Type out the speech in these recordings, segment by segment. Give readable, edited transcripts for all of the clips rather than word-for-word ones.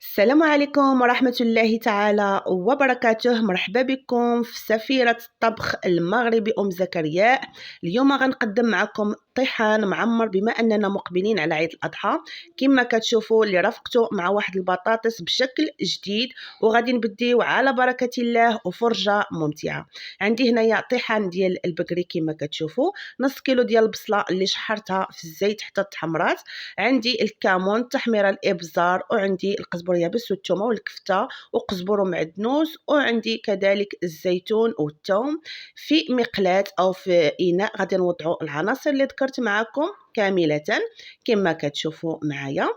السلام عليكم ورحمة الله تعالى وبركاته. مرحبا بكم في سفيرة الطبخ المغربي زكرياء. اليوم غنقدم معكم طحان معمر بما أننا مقبلين على عيد الأضحى. كما كتشوفوا اللي رافقته مع واحد البطاطس بشكل جديد، وغادي نبديو على بركة الله وفرجة ممتعة. عندي هنايا طحان ديال البقري كما كتشوفوا، نص كيلو ديال البصلة اللي شحرتها في الزيت حتى تحمرات، عندي الكمون التحميره الابزار، وعندي القزبر يابس والثومه والكفته وقزبر ومعدنوس، وعندي كذلك الزيتون والثوم. في مقلاة او في اناء غادي نوضعوا العناصر اللي ذكرت معكم كامله كما كتشوفوا معايا.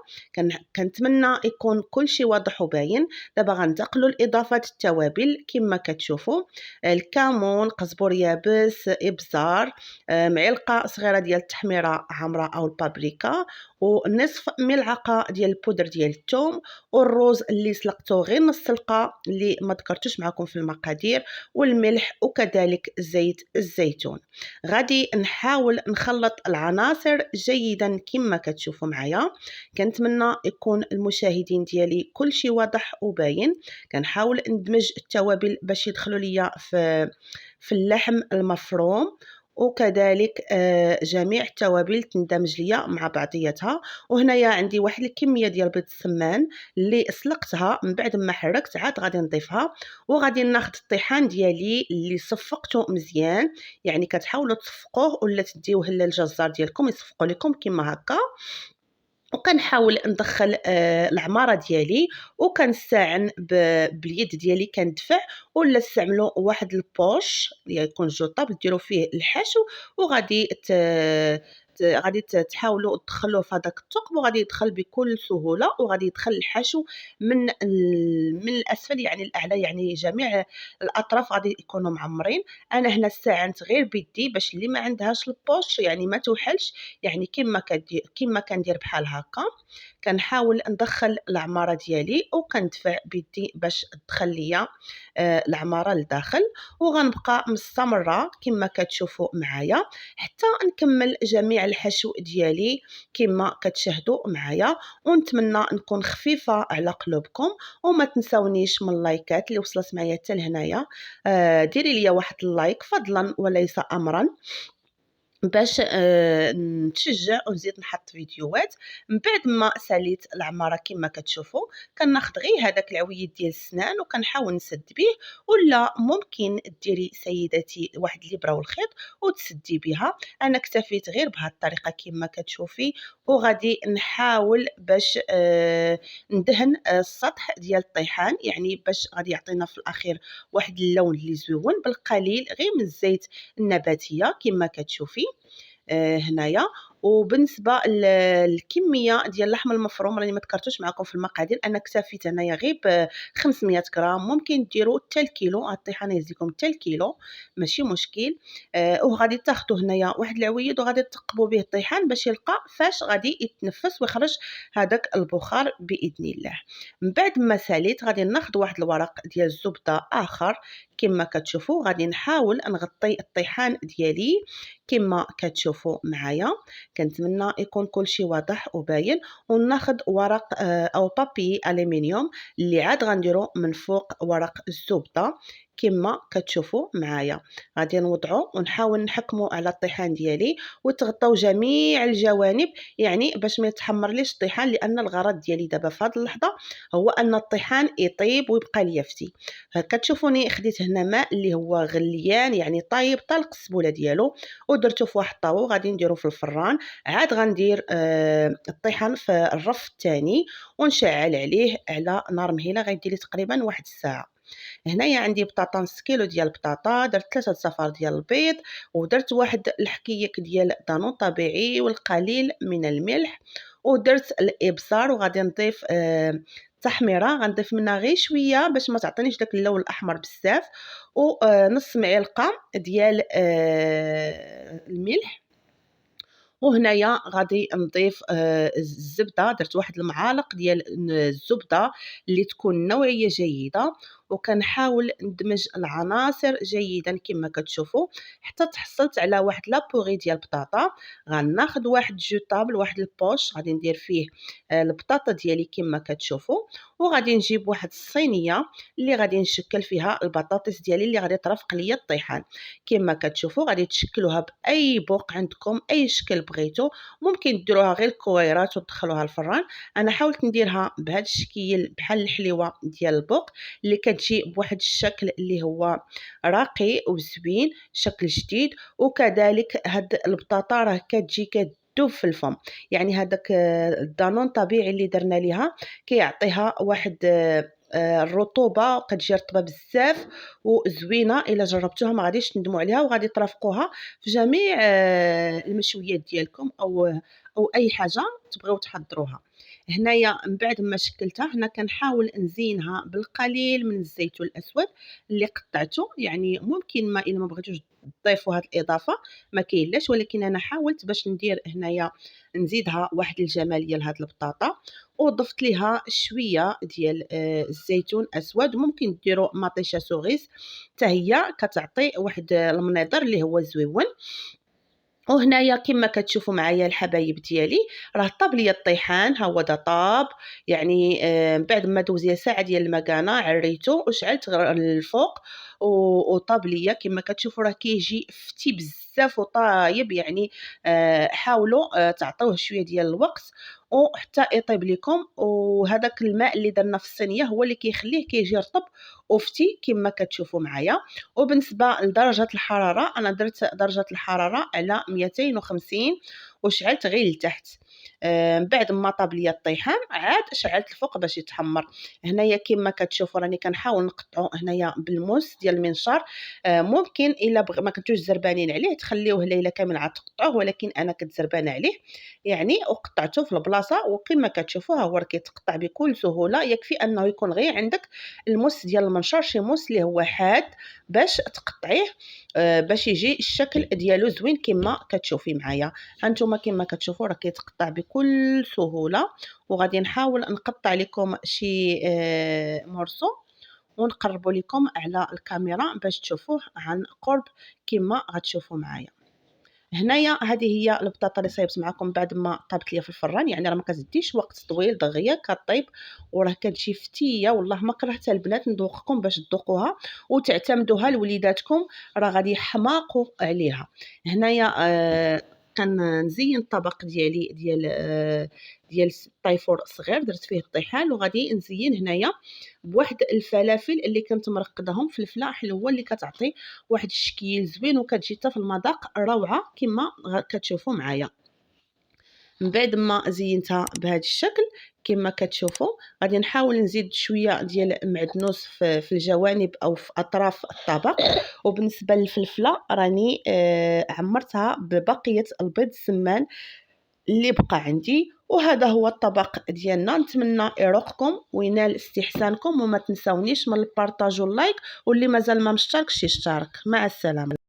كنتمنى يكون كل شيء واضح وباين. دابا غنتقلوا لاضافه التوابل كما كتشوفوا: الكمون، قزبر يابس، ابزار، معلقه صغيره ديال التحميره حمراء او البابريكا، ونصف ملعقه ديال البودر ديال الثوم، والروز اللي سلقته غير نص سلقه اللي ما ذكرتوش معكم في المقادير، والملح، وكذلك زيت الزيتون. غادي نحاول نخلط العناصر جيدا كما كتشوفوا معايا. كنتمنى يكون المشاهدين ديالي كل شيء واضح وباين. كنحاول ندمج التوابل باش يدخلوا ليا في اللحم المفروم، وكذلك جميع التوابل تندمج ليا مع بعضياتها. وهنايا عندي واحد الكميه ديال بيض السمان اللي سلقتها، من بعد ما حركت عاد غادي نضيفها. وغادي ناخذ الطحان ديالي اللي صفقته مزيان، يعني كتحاولوا تصفقوه ولا تديوه للجزار ديالكم يصفقوا لكم كما هكا. وكنحاول ندخل العماره ديالي، وكنستعن باليد ديالي كندفع، ولا استعملوا واحد البوش اللي يكون جوطه ديروا فيه الحشو، وغادي غادي تحاولوا تدخلوه في هذاك الثقب، وغادي يدخل بكل سهوله، وغادي يدخل الحشو من الاسفل يعني الاعلى، يعني جميع الاطراف غادي يكونوا معمرين. انا هنا استعنت غير بيدي باش اللي ما عندهاش البوش يعني ما توحلش، يعني كما كندير بحال هكا. كنحاول ندخل العماره ديالي وكندفع بيدي باش تدخل ليا العماره لداخل، وغنبقى مستمره كما كتشوفوا معايا حتى نكمل جميع الحشو ديالي كما كتشاهدوا معايا. ونتمنى نكون خفيفه على قلوبكم، وما تنساونيش من اللايكات اللي وصلت معايا حتى لهنايا. ديري لي واحد اللايك فضلا وليس امرا، باش نتشجع ونزيد نحط فيديوهات. من بعد ما ساليت العماره كما كتشوفوا، كناخذ غير هذاك العويد ديال السنان وكنحاول نسد به، ولا ممكن ديري سيدتي واحد الابره والخيط وتسدي بها. انا اكتفيت غير بهذه الطريقه كما كتشوفي. وغادي نحاول باش ندهن السطح ديال الطيحان، يعني باش غادي يعطينا في الاخير واحد اللون اللي زوين بالقليل غير من الزيت النباتيه كما كتشوفي هنايا. وبالنسبه للكميه ديال اللحم المفروم راني ما ذكرتوش معكم في المقادير، انا اكتفيت هنايا غير ب 500 غرام، ممكن ديروا حتى الكيلو، الطحان يهزكم حتى الكيلو ماشي مشكل. وغادي تاخذوا هنايا واحد العويد وغادي تقبوا به الطحان باش يلقى فاش غادي يتنفس ويخرج هذاك البخار باذن الله. من بعد ما ساليت غادي ناخذ واحد الورق ديال الزبده اخر كما كتشوفوا، غادي نحاول نغطي الطحان ديالي كما كتشوفوا معايا. كنتمنى يكون كل شيء واضح وباين. وناخذ ورق او بابي الومنيوم اللي عاد غنديرو من فوق ورق الزبده كما كتشوفوا معايا. غادي نوضعو ونحاول نحكموا على الطحان ديالي وتغطوا جميع الجوانب، يعني باش ما يتحمرليش الطحان، لان الغرض ديالي دابا في هذه اللحظه هو ان الطحان يطيب ويبقى ليفتي. كتشوفوني خديت هنا ماء اللي هو غليان يعني طايب طلق السبوله ديالو، ودرته في واحد الطاوه وغادي نديرو في الفران. عاد غندير الطحان في الرف الثاني ونشعل عليه على نار مهيله، غيدير لي تقريبا واحد الساعه. هنايا عندي بطاطا، نص كيلو ديال البطاطا، درت 3 صفار ديال البيض، ودرت واحد الحكيك ديال دانون طبيعي والقليل من الملح، ودرت الابصار. وغادي نضيف التحميره، غنضيف منها غير شويه باش ما تعطينيش داك اللون الاحمر بزاف، ونص معلقه ديال الملح. وهنايا غادي نضيف الزبده، درت واحد المعالق ديال الزبده اللي تكون نوعيه جيده، وكنحاول ندمج العناصر جيدا كما كتشوفوا حتى تحصلت على واحد لابوغي ديال البطاطا. غناخذ واحد جو طابل، واحد البوش غادي ندير فيه البطاطا ديالي كما كتشوفوا، وغادي نجيب واحد الصينيه اللي غادي نشكل فيها البطاطس ديالي اللي غادي ترافق ليا الطيحان. كما كتشوفوا غادي تشكلوها باي بوق عندكم، اي شكل بغيتو، ممكن ديروها غير كويرات وتدخلوها الفران. انا حاولت نديرها بهذا الشكل بحال الحليوه ديال البوق اللي كتجي بواحد الشكل اللي هو راقي وزوين، شكل جديد. وكذلك هاد البطاطا راه كتجي كتذوب في الفم، يعني هذاك الدانون طبيعي اللي درنا ليها كيعطيها واحد الرطوبه، كتجي رطبه بزاف وزوينه. الا جربتوها ما غاديش تندموا عليها، وغادي ترافقوها في جميع المشويات ديالكم او اي حاجه تبغيو تحضروها. هنايا من بعد ما شكلتها هنا كنحاول نزينها بالقليل من الزيتون الاسود اللي قطعته، يعني ممكن ما الا ما بغيتوش تضيفوا هذه الاضافه ما كاينلاش، ولكن انا حاولت باش ندير هنايا نزيدها واحد الجماليه لهاد البطاطا. وضفت ليها شويه ديال الزيتون اسود، ممكن ديروا مطيشه سوغيس حتى هي كتعطي واحد المنظر اللي هو زويون. وهنايا كما كتشوفوا معايا الحبايب ديالي راه طاب ليا الطيحان، ها هو دا طاب، يعني من بعد ما دوز ليا ساعه ديال المكانه عريته وشعلت الفوق وطاب ليا كما كتشوفوا راه كيجي فتي بزاف وطايب. يعني حاولوا تعطوه شويه ديال الوقت وحتى يطيب لكم، وهذاك الماء اللي درنا في الصينيه هو اللي كيخليه كيجي رطب وفتي كما كتشوفوا معايا. وبالنسبه لدرجه الحراره انا درت درجه الحراره على 250 وشعلت غير لتحت. من بعد ما طاب ليا الطيحان عاد شعلت الفوق باش يتحمر. هنايا كما كتشوفوا راني كنحاول نقطعو هنايا بالموس ديال المنشار. ممكن الا ما كنتوش زربانين عليه تخليوه ليله كامل عاد تقطعوه، ولكن انا كنت زربانه عليه يعني وقطعته في البلاصه. وكما كتشوفوا ها هو كيتقطع بكل سهوله، يكفي انه يكون غير عندك الموس ديال المنشار، شي موس اللي هو حاد باش تقطعيه باش يجي الشكل ديالو زوين كما كتشوفي معايا. هانتوما كما كتشوفوا راه كيتقطع بكل سهوله. وغادي نحاول نقطع لكم شي مورسو ونقربوا لكم على الكاميرا باش تشوفوه عن قرب كما غتشوفوا معايا. هنايا هذه هي البطاطا اللي صايبت معكم بعد ما طابت ليا في الفران، يعني راه ما كتديش وقت طويل دغيا كطيب وراه كتجي فتيه. والله ما كرهتها البنات نذوقكم باش تذوقوها وتعتمدوها لوليداتكم، راه غادي يحماقوا عليها. هنايا كنزين الطبق ديالي ديال الطيفور صغير، درت فيه الطيحان وغادي نزين هنايا بواحد الفلافل اللي كنت مرقدهم، فلفله حلوه اللي كتعطي واحد الشكل زوين وكتجي حتى في المذاق روعه كما كتشوفوا معايا. من بعد ما زينتها بهذا الشكل كما كتشوفوا غادي نحاول نزيد شويه ديال المعدنوس في الجوانب او في اطراف الطبق. وبالنسبه للفلفله راني عمرتها ببقيه البيض السمان اللي بقى عندي. وهذا هو الطبق ديالنا، نتمنى يروقكم وينال استحسانكم، وما تنساونيش من البارطاج واللايك، واللي مازال ما مشتركش يشترك. مع السلامه.